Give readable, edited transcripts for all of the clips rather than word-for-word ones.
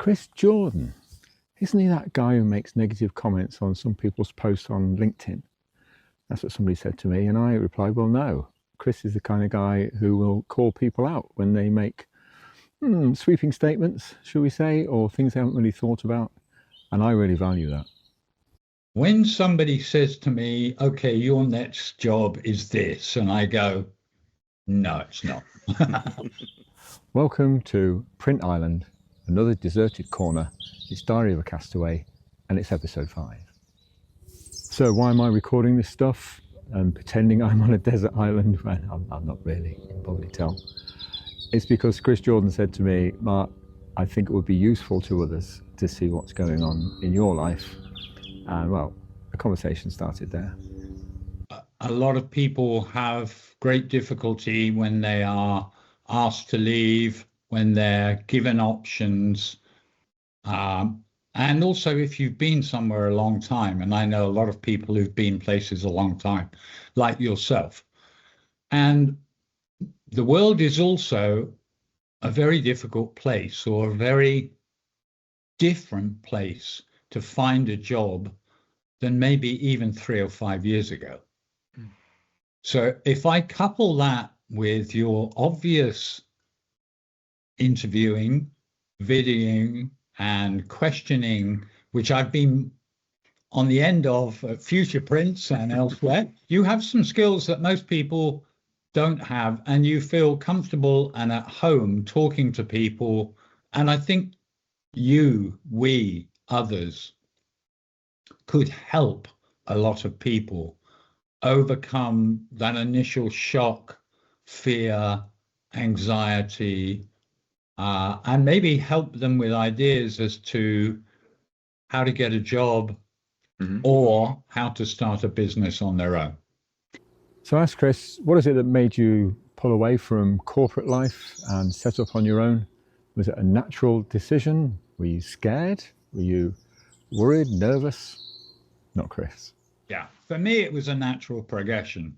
Chris Jordan, isn't he that guy who makes negative comments on some people's posts on LinkedIn? That's what somebody said to me, and I replied, well, no. Chris is the kind of guy who will call people out when they make sweeping statements, shall we say, or things they haven't really thought about, and I really value that. When somebody says to me, okay, your next job is this, and I go, no, it's not. Welcome to Print Island, another deserted corner. It's Diary of a Castaway, and it's episode 5. So why am I recording this stuff and pretending I'm on a desert island when I'm not really, you can probably tell. It's because Chris Jordan said to me, Mark, I think it would be useful to others to see what's going on in your life. And well, the conversation started there. A lot of people have great difficulty when they are asked to leave, when they're given options. And also if you've been somewhere a long time, and I know a lot of people who've been places a long time, like yourself. And the world is also a very difficult place, or a very different place to find a job than maybe even 3 or 5 years ago. So if I couple that with your obvious interviewing, videoing, and questioning, which I've been on the end of at Future Prints and elsewhere, you have some skills that most people don't have, and you feel comfortable and at home talking to people. And I think we, others, could help a lot of people overcome that initial shock, fear, anxiety, and maybe help them with ideas as to how to get a job or how to start a business on their own. So I asked Chris, what is it that made you pull away from corporate life and set up on your own? Was it a natural decision? Were you scared? Were you worried, nervous? Not Chris. Yeah, for me, it was a natural progression.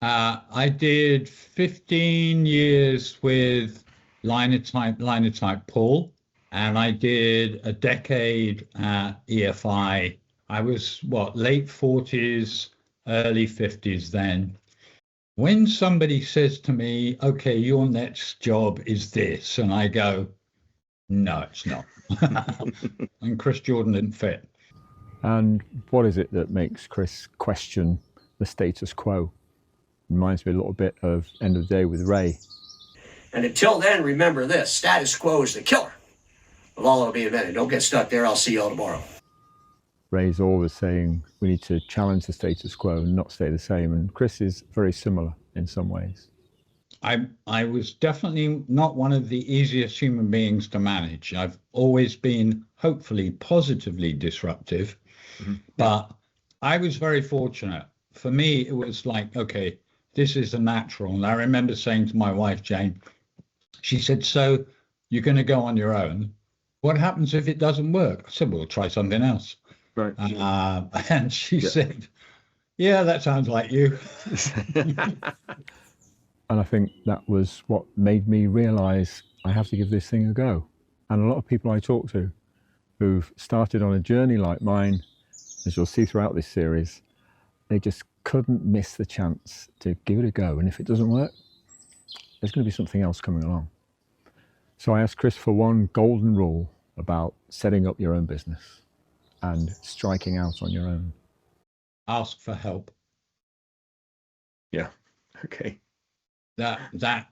I did 15 years with Linotype Paul, and I did a decade at EFI. I was, late 40s, early 50s then. When somebody says to me, okay, your next job is this, and I go, no, it's not. And Chris Jordan didn't fit. And what is it that makes Chris question the status quo? Reminds me a little bit of End of Day with Ray. And until then, remember this, status quo is the killer of all that'll be invented. Don't get stuck there. I'll see you all tomorrow. Ray's always saying we need to challenge the status quo and not stay the same. And Chris is very similar in some ways. I was definitely not one of the easiest human beings to manage. I've always been hopefully positively disruptive, but I was very fortunate. For me, it was like, okay, this is a natural. And I remember saying to my wife, Jane, she said, so you're going to go on your own. What happens if it doesn't work? I said, well, try something else. Right. And she said, yeah, that sounds like you. And I think that was what made me realize I have to give this thing a go. And a lot of people I talk to who've started on a journey like mine, as you'll see throughout this series, they just couldn't miss the chance to give it a go. And if it doesn't work, there's going to be something else coming along. So I asked Chris for one golden rule about setting up your own business and striking out on your own. Ask for help. Yeah. Okay. That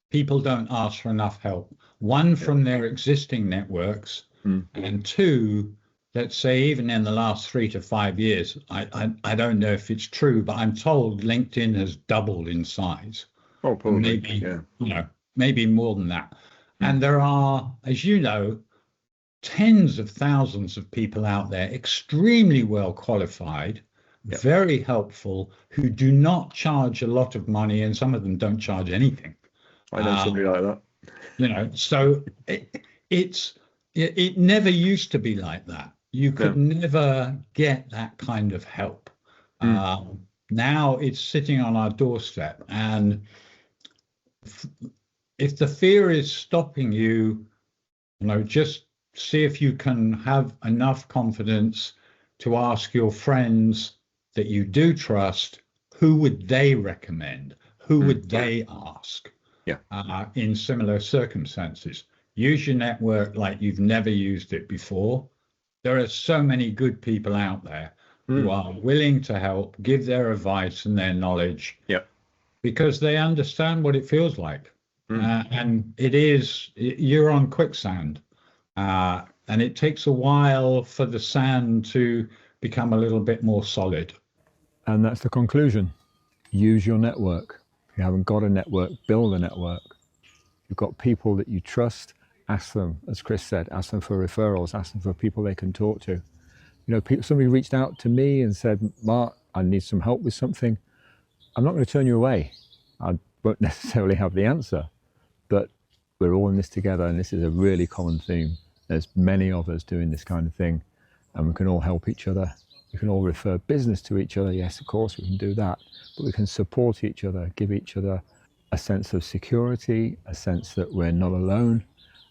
people don't ask for enough help. One, from their existing networks, and two, let's say even in the last 3 to 5 years, I don't know if it's true, but I'm told LinkedIn has doubled in size. Oh, probably. Maybe, maybe more than that. And there are, as you know, tens of thousands of people out there, extremely well qualified, very helpful, who do not charge a lot of money, and some of them don't charge anything. I know somebody like that. So it never used to be like that. You could never get that kind of help. Now it's sitting on our doorstep, and if the fear is stopping you, just see if you can have enough confidence to ask your friends that you do trust, who would they recommend? Who would they ask? Yeah. In similar circumstances. Use your network like you've never used it before. There are so many good people out there who are willing to help, give their advice and their knowledge. Yep. Because they understand what it feels like. And you're on quicksand. And it takes a while for the sand to become a little bit more solid. And that's the conclusion. Use your network. If you haven't got a network, build a network. You've got people that you trust, ask them, as Chris said, ask them for referrals, ask them for people they can talk to. You know, somebody reached out to me and said, Mark, I need some help with something. I'm not going to turn you away. I won't necessarily have the answer, but we're all in this together, and this is a really common theme. There's many of us doing this kind of thing, and we can all help each other. We can all refer business to each other. Yes, of course, we can do that, but we can support each other, give each other a sense of security, a sense that we're not alone,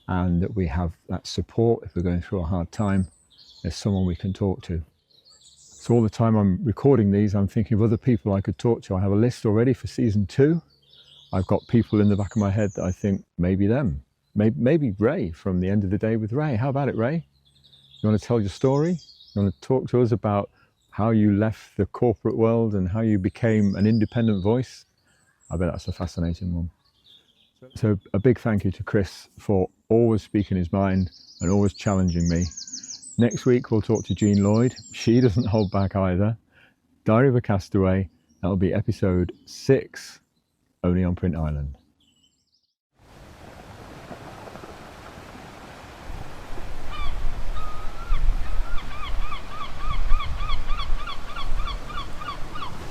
and that we have that support if we're going through a hard time. There's someone we can talk to. So all the time I'm recording these, I'm thinking of other people I could talk to. I have a list already for season 2. I've got people in the back of my head that I think maybe them. Maybe Ray from The End of the Day with Ray. How about it, Ray? You want to tell your story? You want to talk to us about how you left the corporate world and how you became an independent voice? I bet that's a fascinating one. So a big thank you to Chris for always speaking his mind and always challenging me. Next week, we'll talk to Jean Lloyd. She doesn't hold back either. Diary of a Castaway. That'll be episode 6, only on Print Island.